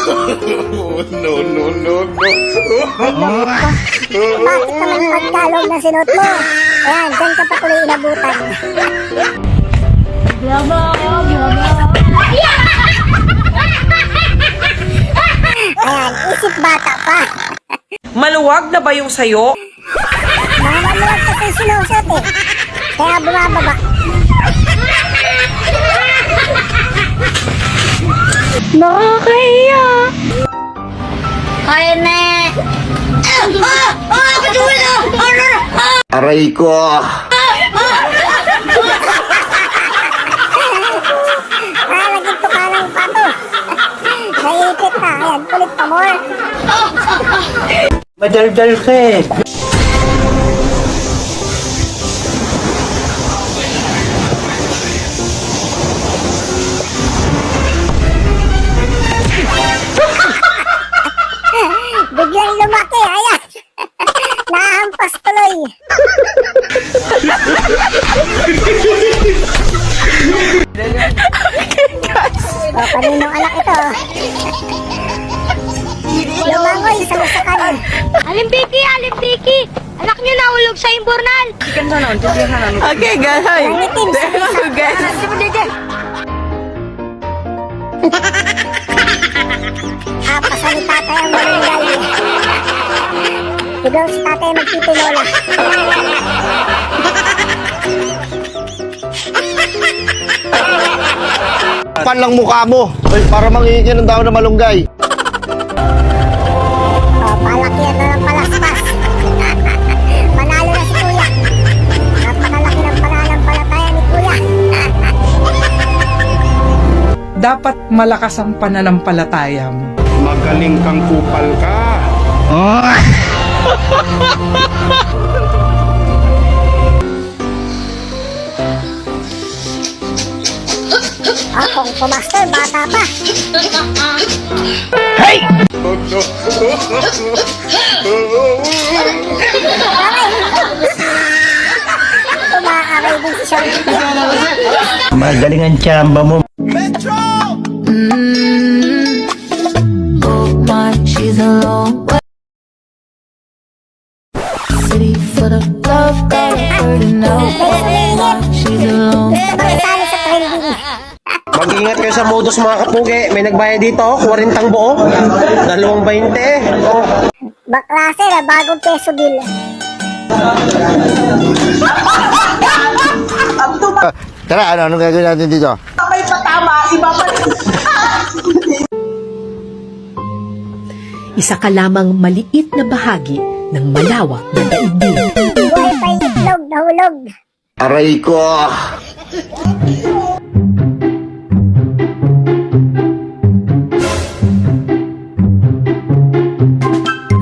No, no, no, no. Bakit naman pagkalog na sinuot mo? Ayan, dyan ka patuloy inabutan. Ayan, isip bata pa. Maluwag na ba yung sayo? Mga maluwag kasi sinusot eh. Kaya bumababa. Nakakahiya. Kaya na eh. Aray ko. Laging tukalang pa to. Naipit na. Ayan, kulit pa more. Madaldal ka eh. Biglang lumaki. Ayan. Nahampas tuloy. O, kaninong anak ito? Lumangoy sa masakan. Alimbiki, alimbiki. Anak niyo nahulog sa imburnal. Okay, guys. Nangitim sa isa. Guys. Pasa ni tatay ang malunggay. Sigaw si tatay magtitilola. Pan lang mukha mo. Ay, para mangingin ng daw na malunggay. Palakihan na ng palaspas. Panalo na si kuya. Napakalaki ng pananampalataya ni kuya. Dapat malakas ang pananampalataya mo. Magaling kang kupal ka. Akong pumaster, bata pa. Umaaray din si Shorty. Magaling ang tsamba mo. She's alone. City full of love, got her to know. She's alone. Makisali sa trending. Mag-ingat kayo sa modus mga kapugi. May nagbayad dito, 40 buo. 2.20 eh. Oh. Baklase na bagong peso bill. Tara, anong gagawin natin dito? Isa ka lamang maliit na bahagi ng malawak na daigdig. Buhay pa yung itlog, nahulog. Aray ko.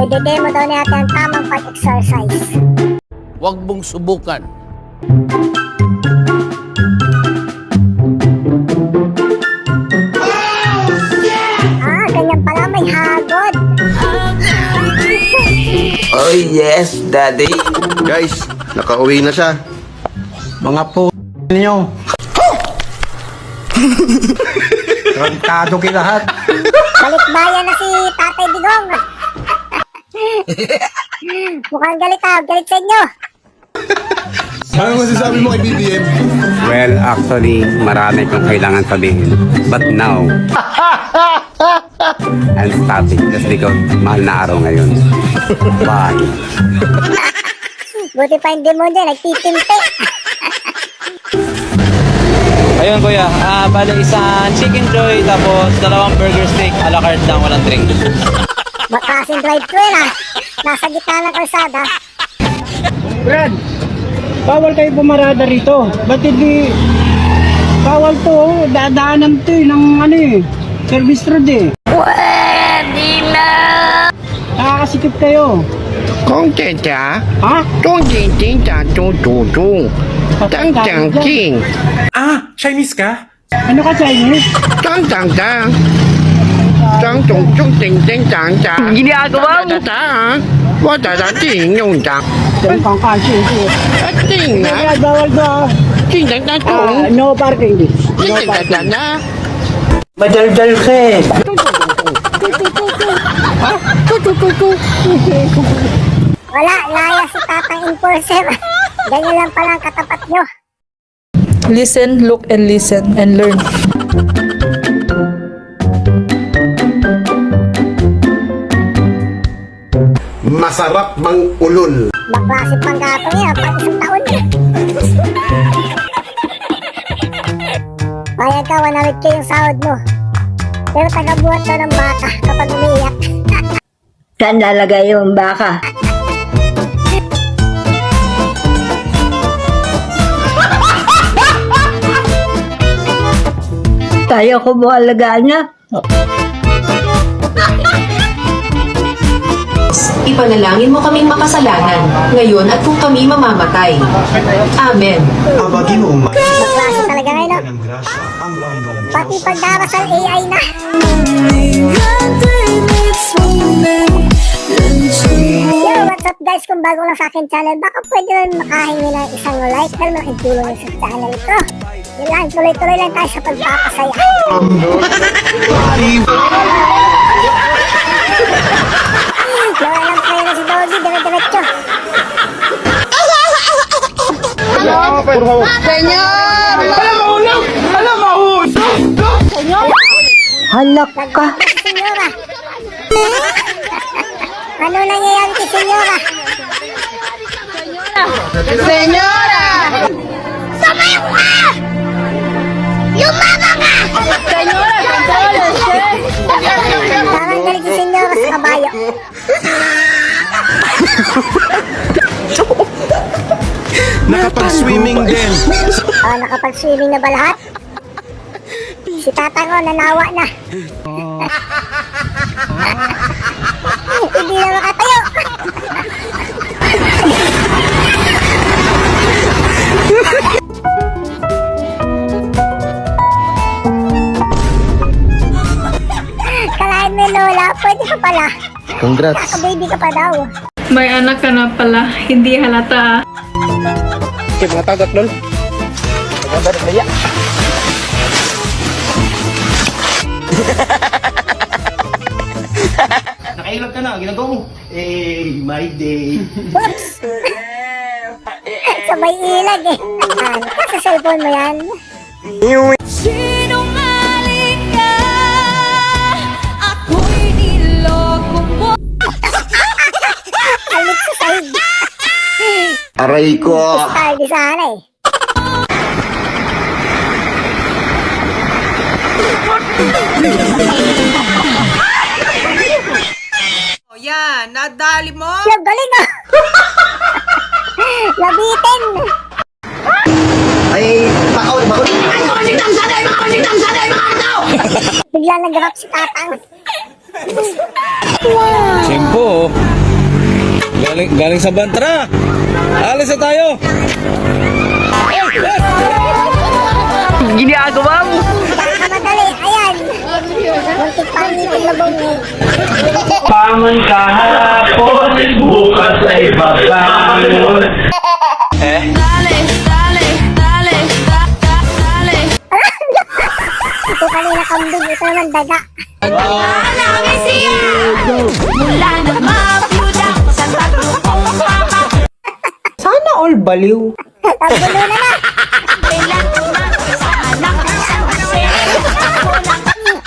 I-demo daw natin ang tamang pag-exercise. Huwag mong subukan. Ganyan pala may hagod. Oh yes, daddy. Guys, nakauwi na siya. Mga po ninyo. Trantado kayo lahat. Balikbayan na si Tatay Digong. Mukhang galit ah, galit sa inyo. Ano masasabi mo kay BBM? Well, actually, marami kong kailangan sabihin. But now, I'm stopping just because mahal na araw ngayon. Bye. Buti pa yung demon dyan, nagtitimpi. Ayun kuya, bali isang chicken joy tapos 2 burger steak a la carte lang, walang drink. Bakasin drive-thru yan ah. Nasa gitna ng kalsada. Brad, bawal kayo pumarada rito. Ba't hindi... Bawal to, dadaanan to eh, ng ano eh. Service road eh. Pwede na. Nakakasikip kayo. Kung teta, Ha? kung tinta, tututu. Tang tang ting. Ah, Chinese ka? Ano ka Chinese? Tang tang tang. Tang tung tung ting ting tang tang. Ginagawa mo. Tang. Wala na ting yung tang. Diyan kang kasi. At ting na. Kaya bawal ba? Ting tang tang tung. No parking din. No Ting tang parking. tang na. Madaldal ka eh. Wala, laya si Tatang Enforcer. Ganyan lang pala ang katapat nyo. Listen, look, and listen, and learn. Masarap bang ulol? Baklase pang gatong yan, pang isang taon na. Bayad ka, 100K yung sahod mo. Pero tagabuhat ka ng baka kapag umiiyak. Saan lalagay yung baka? Tayo ko mo alagaan niya. Ipanalangin mo kaming makasalanan, ngayon at kung kami mamamatay. Amen. Baklase talaga ngayon, no? Pati pagdarasal AI na. Yo, what's up guys? Kung bago lang sa akin channel, baka pwede rin makahingi ng isang like dahil malaking tulong yun sa channel ko. Yun lang, tuloy-tuloy lang tayo sa pagpapasaya. Lawa lang kayo na si Doggy, dire-diretso. Halak ka. Senyora. Ano nangyayari kay Senyora? Senyora! Samayo ka! Lumaba ka! Senyora, controller, sir! Parang galit si Senyora sa kabayo. Nakapag-swimming din. Oh, nakapag-swimming na ba lahat? Si Tatang ko, nanawa na. Hindi na makatayo. Kalahin mo, Lola. Pwede ka pala. Congrats. Kaka-baby ka pa daw. May anak ka na pala, hindi halata. Okay, mga tagat lol. Nakailag ka na, ginagawa mo. My day. Sabay ilag eh. Ano ka sa cellphone mo yan? Sinungaling ka, ako'y niloko mo. Alit sa sahig. Aray ko. Style di sana eh. O yan, nadali mo. Yung galing ah. Labitin. Ay, bakaw. Bigla nag-rap si Tatang. Simpo. Galing sa bantara. Alis na tayo. Ginagawa mo. Kakamadali, ayan. Muntik pa ang ngipin na bungi. Pangon kahapon, bukas ay babangon. Ito kanina kambing, ito naman daga. Sana all baliw. Tagulo na na.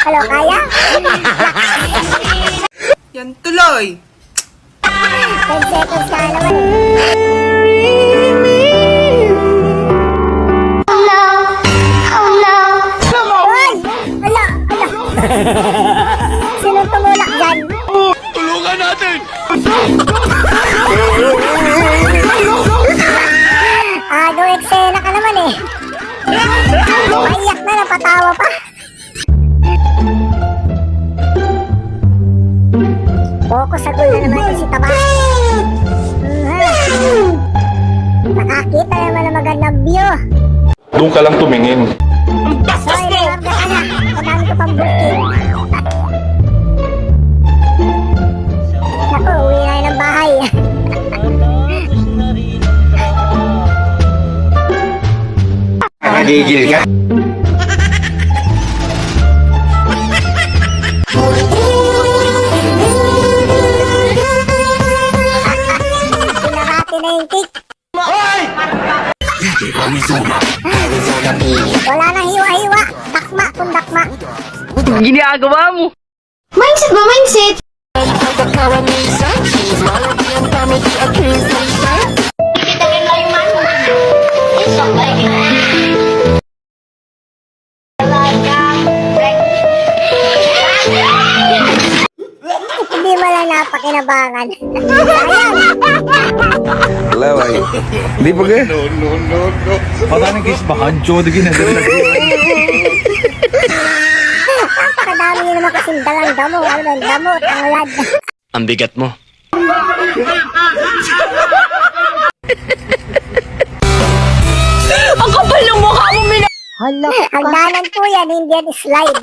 Halo, kaya? Yan tuloy. 10 seconds ka naman. Uy! Ala! Ala! Sinong tumulak dyan? Tulungan natin. Agaw eksena ka naman eh. Maiyak na, napatawa pa. Focus sa goal na naman si Taba. Nakakita naman ng magandang view. Doon ka lang tumingin. Hoy, nalarga ka na. Madami ko pang booking. Naku, uwi na yun ng bahay. Nagigil ka? Ginagawa mo. Mindset ba, mindset? Hindi mo lang napakinabangan. Sayang. Wala ba yun? Hindi pa ga? Pagkain kiss ba? Jodo ginagawa. Napakadami nyo naman kasing dalang damo. Ano ba yung damo? Tanglad. Ang bigat mo. Ang kapal ng mukha mo, Mina! Hagdanan po yan, hindi yan slide.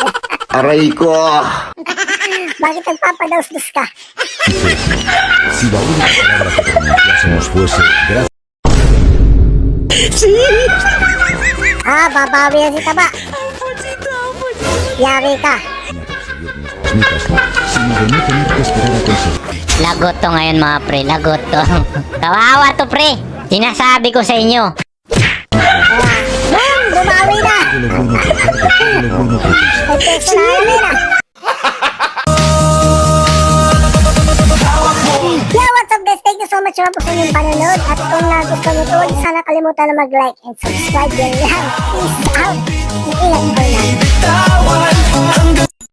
Aray ko. Bakit nagpapadaus-dus ka? Babawi yan si Taba. Yari ka. Lagot to ngayon mga pre, lagot to. Kawawa to pre, sinasabi ko sa inyo. Bumawi na. May peso na alamin na. Yeah, what's up guys? Thank you so much po sa inyong panonood. At kung nagustuhan nyo ito, huwag sana kalimutan na mag-like and subscribe. Yan lang. Peace out. Ingat po lang.